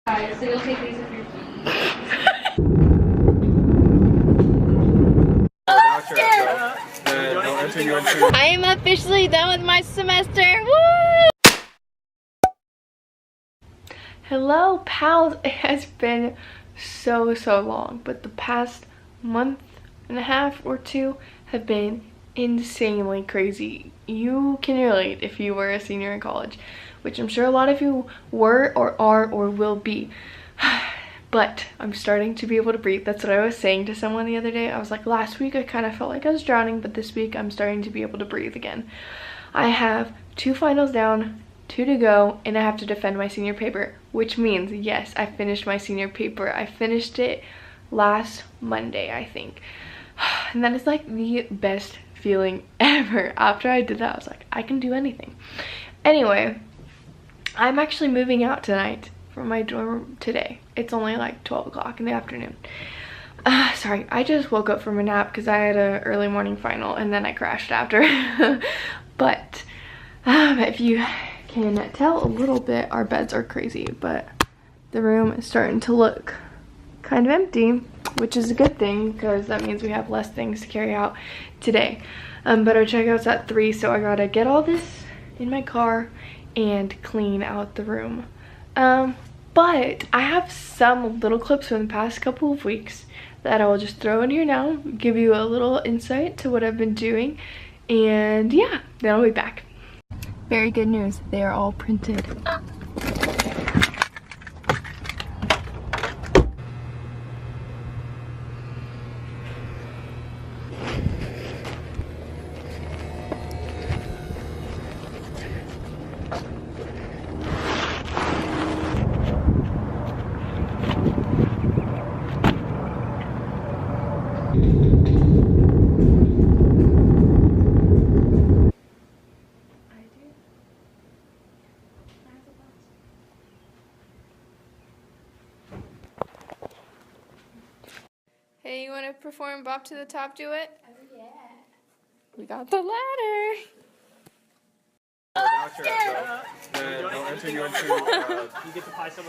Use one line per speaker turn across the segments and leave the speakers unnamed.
Alright, so you'll take these with your
I am officially done with my semester. Woo! Hello, pals. It has been so long, but the past month and a half or two have been insanely crazy. You can relate if you were a senior in college, which I'm sure a lot of you were or are or will be. But I'm starting to be able to breathe. That's what I was saying to someone the other day. I was like, last week I kind of felt like I was drowning, but this week I'm starting to be able to breathe again. I have 2 finals down, 2 to go, and I have to defend my senior paper, which means, yes, I finished my senior paper. I finished it last Monday, I think. And that is like the best feeling ever. After I did that, I was like, I can do anything. Anyway, I'm actually moving out tonight from my dorm today. It's only like 12 o'clock in the afternoon. Sorry, I just woke up from a nap because I had an early morning final and then I crashed after. But if you can tell a little bit, our beds are crazy, but the room is starting to look kind of empty, which is a good thing because that means we have less things to carry out today. But our checkout's at 3, so I gotta get all this in my car and clean out the room. But I have some little clips from the past couple of weeks that I will just throw in here now, give you a little insight to what I've been doing, and yeah, then I'll be back. Very good news, they are all printed. Hey, you want to perform Bop to the Top Duet? Oh, yeah. We got the ladder.
Then they'll enter you into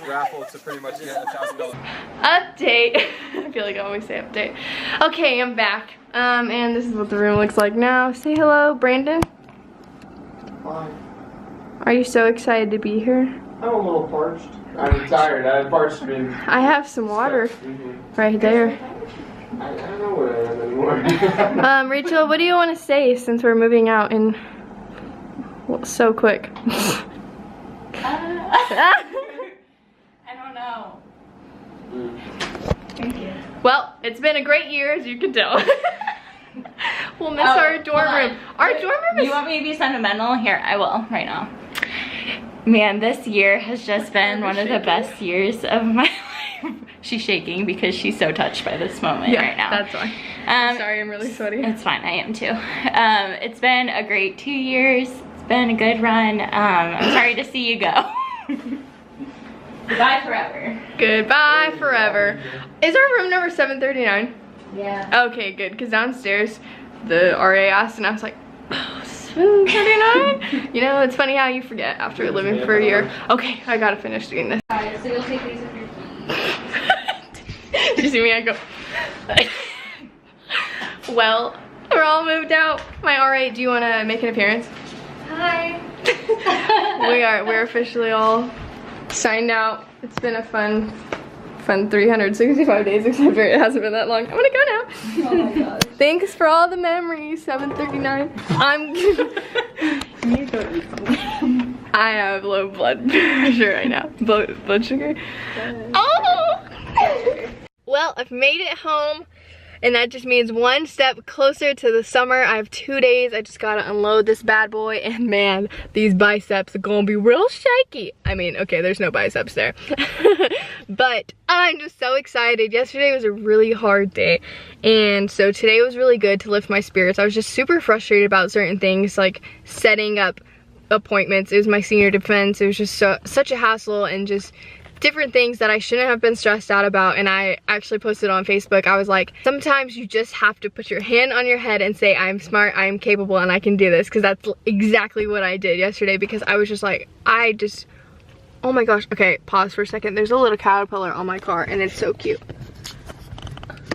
raffle to pretty much get $1,000.
Update. I feel like I always say update. Okay, I'm back. And this is what the room looks like now. Say hello, Brandon.
Hi.
Are you so excited to be here?
I'm a little parched. I'm tired. I'm parched.
I have some water right there.
I don't know what I am anymore.
Rachel, what do you want to say since we're moving out in so quick?
I don't know. Thank you.
Well, it's been a great year, as you can tell. We'll miss our dorm room. Our dorm room is...
You want me to be sentimental? Here, I will, right now. Man, this year has just been one of the best years of my life. She's shaking because she's so touched by this moment right now.
That's why. I'm sorry, I'm really sweaty.
It's fine, I am too. It's been a great 2 years. It's been a good run. I'm sorry to see you go. Goodbye forever.
Goodbye forever. Is our room number 739?
Yeah.
Okay, good, because downstairs the RA asked and I was like, oh, 739? You know, it's funny how you forget after living for a year. Okay, I gotta finish doing this.
Alright, so you'll take these with your
Did you see me? I go. Well, we're all moved out. My RA, do you want to make an appearance?
Hi.
We're officially all signed out. It's been a fun 365 days, except for it hasn't been that long. I'm gonna go now.
Oh my gosh.
Thanks for all the memories, 739.
You go eat something.
I have low blood pressure right now. Blood sugar. Oh! Well, I've made it home, and that just means one step closer to the summer. I have 2 days. I just gotta unload this bad boy, and man, these biceps are gonna be real shaky. I mean, okay, there's no biceps there. But I'm just so excited. Yesterday was a really hard day, and so today was really good to lift my spirits. I was just super frustrated about certain things, like setting up appointments. It was my senior defense. It was just such a hassle, and just different things that I shouldn't have been stressed out about. And I actually posted on Facebook, I was like, sometimes you just have to put your hand on your head and say, I'm smart, I'm capable, and I can do this, because that's exactly what I did yesterday, because I was just like, Oh my gosh. Okay, pause for a second. There's a little caterpillar on my car and it's so cute.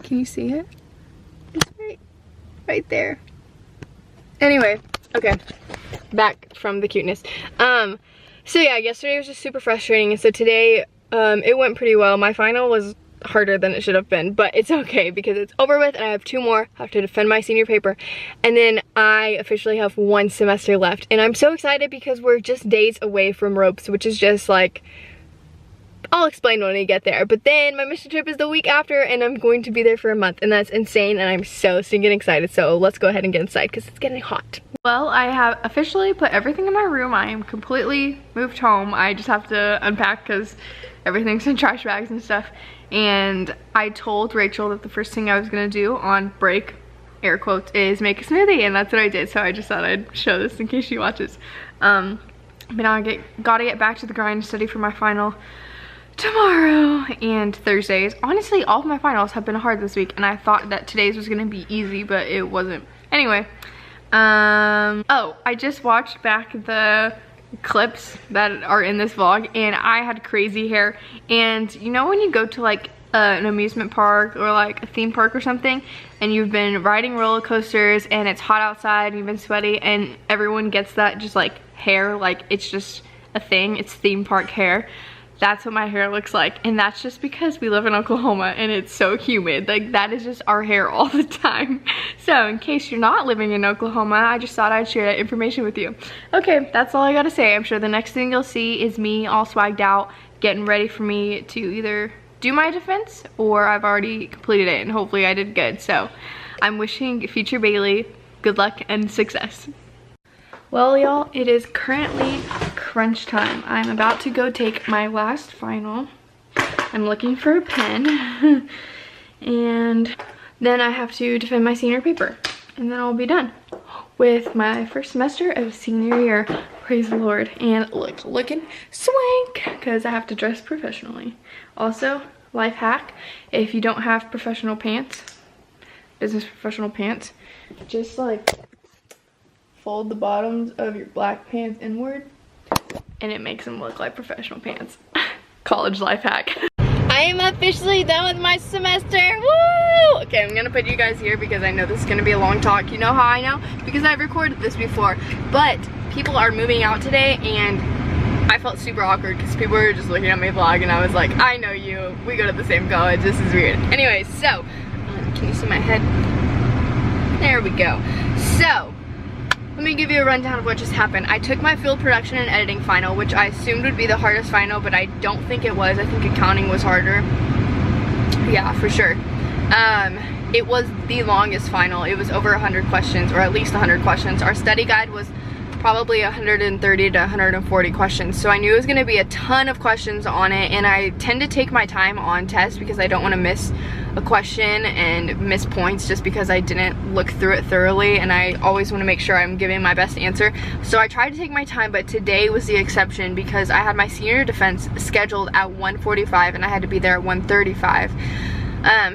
Can you see it? It's right there. Anyway, okay. Back from the cuteness. So yeah, yesterday was just super frustrating, and so today it went pretty well. My final was harder than it should have been, but it's okay because it's over with and I have 2 more. I have to defend my senior paper, and then I officially have 1 semester left, and I'm so excited because we're just days away from ropes, which is just like, I'll explain when we get there. But then my mission trip is the week after and I'm going to be there for a month, and that's insane, and I'm so stinking excited. So let's go ahead and get inside because it's getting hot. Well, I have officially put everything in my room. I am completely moved home. I just have to unpack because everything's in trash bags and stuff. And I told Rachel that the first thing I was gonna do on break, air quotes, is make a smoothie, and that's what I did. So I just thought I'd show this in case she watches. But now I gotta get back to the grind and study for my final tomorrow and Thursdays. Honestly, all of my finals have been hard this week, and I thought that today's was gonna be easy, but it wasn't. Anyway, oh, I just watched back the clips that are in this vlog, and I had crazy hair. And you know when you go to like an amusement park or like a theme park or something, and you've been riding roller coasters and it's hot outside and you've been sweaty, and everyone gets that just like hair, like it's just a thing, it's theme park hair. That's what my hair looks like, and that's just because we live in Oklahoma and it's so humid. Like, that is just our hair all the time. So in case you're not living in Oklahoma, I just thought I'd share that information with you. Okay, that's all I gotta say. I'm sure the next thing you'll see is me all swagged out, getting ready for me to either do my defense or I've already completed it, and hopefully I did good. So I'm wishing future Bailey good luck and success. Well, y'all, it is currently crunch time. I'm about to go take my last final. I'm looking for a pen. And then I have to defend my senior paper. And then I'll be done with my first semester of senior year. Praise the Lord. And looking swank, because I have to dress professionally. Also, life hack, if you don't have professional pants, business professional pants, just like fold the bottoms of your black pants inward and it makes them look like professional pants. College life hack. I am officially done with my semester. Woo! Okay, I'm gonna put you guys here because I know this is gonna be a long talk. You know how I know? Because I've recorded this before. But people are moving out today, and I felt super awkward because people were just looking at my vlog, and I was like, I know you. We go to the same college. This is weird. Anyway, so can you see my head? There we go. So let me give you a rundown of what just happened. I took my field production and editing final, which I assumed would be the hardest final, but I don't think it was. I think accounting was harder. Yeah, for sure. It was the longest final. It was over 100 questions, or at least 100 questions. Our study guide was probably 130 to 140 questions, so I knew it was going to be a ton of questions on it, and I tend to take my time on tests because I don't want to miss a question and miss points just because I didn't look through it thoroughly, and I always want to make sure I'm giving my best answer. So I tried to take my time, but today was the exception because I had my senior defense scheduled at 1:45 and I had to be there at 1:35.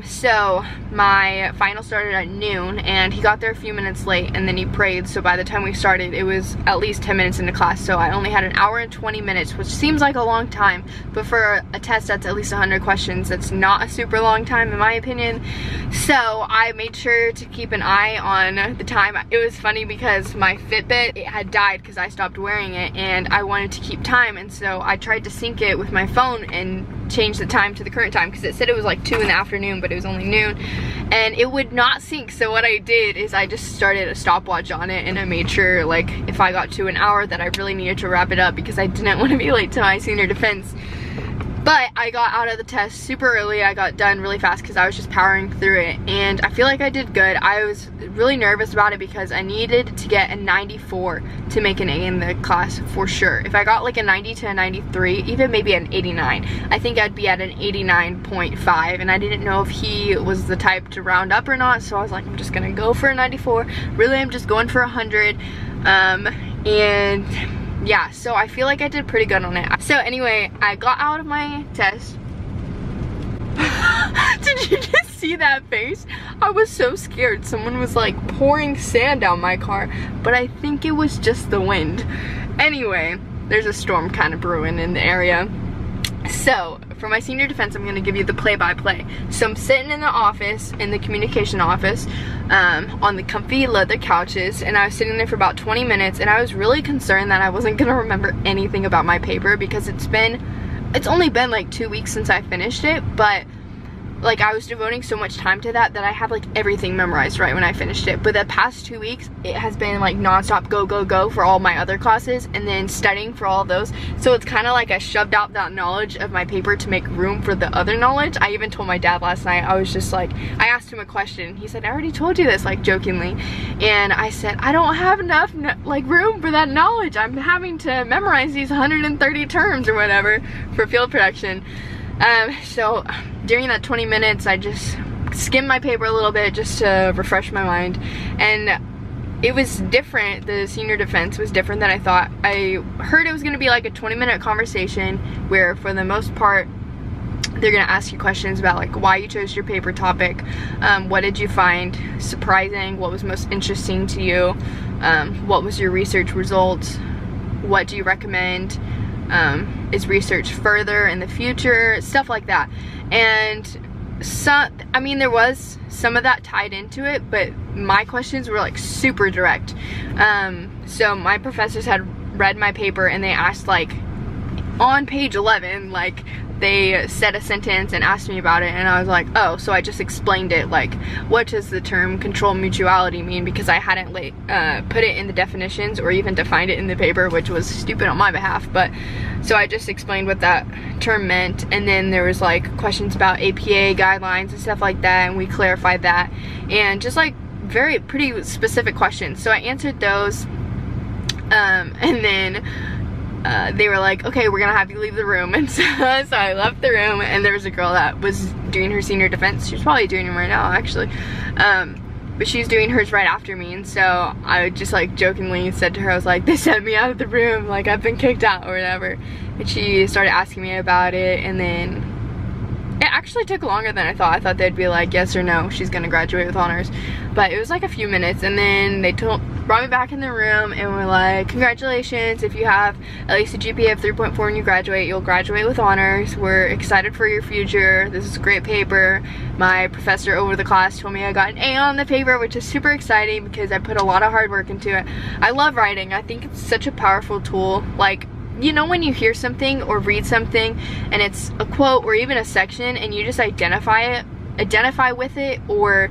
So my final started at noon, and he got there a few minutes late, and then he prayed, so by the time we started it was at least 10 minutes into class, so I only had an hour and 20 minutes, which seems like a long time, but for a test that's at least 100 questions, that's not a super long time in my opinion. So I made sure to keep an eye on the time. It was funny because my Fitbit, it had died because I stopped wearing it, and I wanted to keep time, and so I tried to sync it with my phone and change the time to the current time because it said it was like 2 in the afternoon, but it was only noon, and it would not sync. So what I did is I just started a stopwatch on it, and I made sure, like, if I got to an hour that I really needed to wrap it up because I didn't want to be late to my senior defense. But I got out of the test super early. I got done really fast because I was just powering through it, and I feel like I did good. I was really nervous about it because I needed to get a 94 to make an A in the class for sure. If I got like a 90 to a 93, even maybe an 89, I think I'd be at an 89.5, and I didn't know if he was the type to round up or not, so I was like, I'm just gonna go for a 94. Really, I'm just going for 100, and yeah, so I feel like I did pretty good on it. So anyway, I got out of my test. Did you just see that face? I was so scared. Someone was like pouring sand down my car, but I think it was just the wind. Anyway, there's a storm kind of brewing in the area. So for my senior defense, I'm gonna give you the play-by-play. So I'm sitting in the office, in the communication office, on the comfy leather couches, and I was sitting there for about 20 minutes, and I was really concerned that I wasn't gonna remember anything about my paper, because it's only been like 2 weeks since I finished it, but like I was devoting so much time to that I had like everything memorized right when I finished it. But the past 2 weeks, it has been like nonstop go for all my other classes, and then studying for all those. So it's kind of like I shoved out that knowledge of my paper to make room for the other knowledge. I even told my dad last night, I was just like, I asked him a question. He said, I already told you this, like jokingly. And I said, I don't have enough like room for that knowledge. I'm having to memorize these 130 terms or whatever for field production. So during that 20 minutes, I just skimmed my paper a little bit just to refresh my mind, and it was different. The senior defense was different than I thought. I heard it was going to be like a 20-minute conversation where for the most part they're going to ask you questions about like why you chose your paper topic, what did you find surprising, what was most interesting to you, what was your research results, what do you recommend, is research further in the future, stuff like that. And I mean, there was some of that tied into it, but my questions were like super direct. So my professors had read my paper, and they asked like on page 11, like they said a sentence and asked me about it, and I was like, oh, so I just explained it, like what does the term control mutuality mean, because I hadn't put it in the definitions or even defined it in the paper, which was stupid on my behalf. But so I just explained what that term meant, and then there was like questions about APA guidelines and stuff like that, and we clarified that, and just like pretty specific questions. So I answered those, and then they were like, okay, we're gonna have you leave the room. And so I left the room, and there was a girl that was doing her senior defense. She's probably doing them right now, actually, but she's doing hers right after me. And so I just like jokingly said to her, I was like, they sent me out of the room, like I've been kicked out or whatever. And she started asking me about it, and then it actually took longer than I thought. I thought they'd be like, yes or no, she's gonna graduate with honors. But it was like a few minutes, and then they brought me back in the room and were like, congratulations, if you have at least a GPA of 3.4 and you graduate, you'll graduate with honors. We're excited for your future. This is a great paper. My professor over the class told me I got an A on the paper, which is super exciting because I put a lot of hard work into it. I love writing. I think it's such a powerful tool. Like, you know, when you hear something or read something and it's a quote or even a section, and you just identify with it, or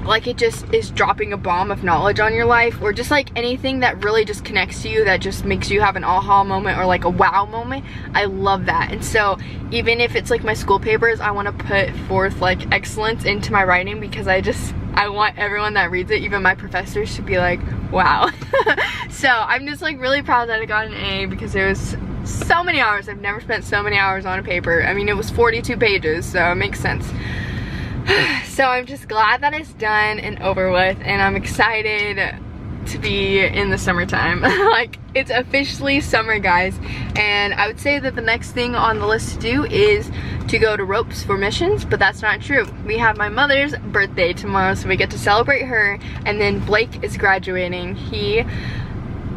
like it just is dropping a bomb of knowledge on your life, or just like anything that really just connects to you, that just makes you have an aha moment or like a wow moment. I love that. And so even if it's like my school papers, I want to put forth like excellence into my writing, because I want everyone that reads it, even my professors, to be like, wow. So I'm just like really proud that I got an A, because it was so many hours. I've never spent so many hours on a paper. I mean, it was 42 pages, so it makes sense. So I'm just glad that it's done and over with, and I'm excited to be in the summertime. Like, it's officially summer, guys, and I would say that the next thing on the list to do is to go to Ropes for missions, but that's not true. We have my mother's birthday tomorrow, so we get to celebrate her, and then Blake is graduating.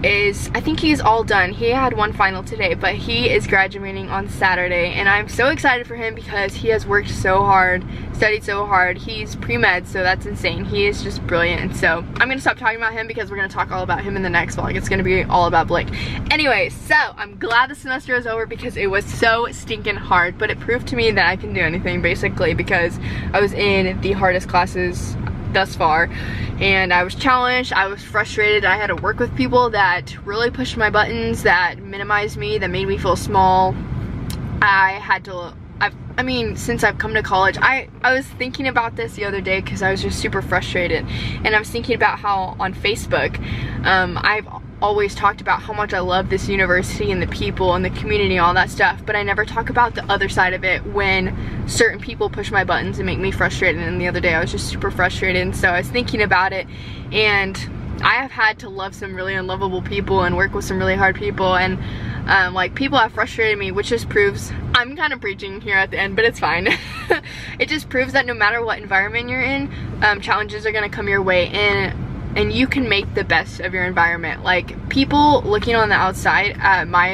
I think he's all done. He had one final today, but he is graduating on Saturday, and I'm so excited for him because he has worked so hard, studied so hard. He's pre-med, so that's insane. He is just brilliant. And so I'm gonna stop talking about him, because we're gonna talk all about him in the next vlog. It's gonna be all about Blake. Anyway, so I'm glad the semester is over, because it was so stinking hard, but it proved to me that I can do anything, basically, because I was in the hardest classes thus far, and I was challenged, I was frustrated. I had to work with people that really pushed my buttons, that minimized me, that made me feel small. I mean, since I've come to college, I was thinking about this the other day, because I was just super frustrated, and I was thinking about how on Facebook, I've always talked about how much I love this university and the people and the community, all that stuff, but I never talk about the other side of it, when certain people push my buttons and make me frustrated. And the other day I was just super frustrated, and so I was thinking about it, and I have had to love some really unlovable people and work with some really hard people, and like, people have frustrated me, which just proves, I'm kind of preaching here at the end, but it's fine. It just proves that no matter what environment you're in, challenges are gonna come your way, and and you can make the best of your environment. Like, people looking on the outside at my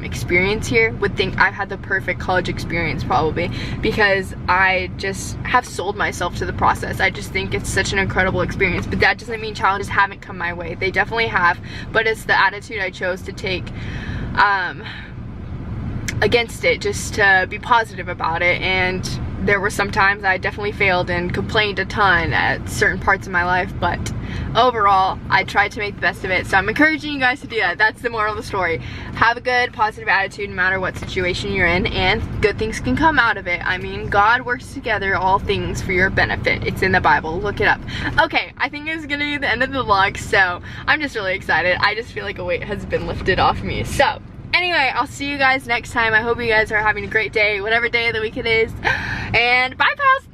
experience here would think I've had the perfect college experience, probably, because I just have sold myself to the process. I just think it's such an incredible experience, but that doesn't mean challenges haven't come my way. They definitely have, but it's the attitude I chose to take against it, just to be positive about it. And there were some times I definitely failed and complained a ton at certain parts of my life, but overall I tried to make the best of it. So I'm encouraging you guys to do that. That's the moral of the story. Have a good, positive attitude no matter what situation you're in, and good things can come out of it. I mean, God works together all things for your benefit. It's in the Bible. Look it up. Okay, I think it's gonna be the end of the vlog, so I'm just really excited. I just feel like a weight has been lifted off me. So anyway, I'll see you guys next time. I hope you guys are having a great day, whatever day of the week it is. And bye, pals!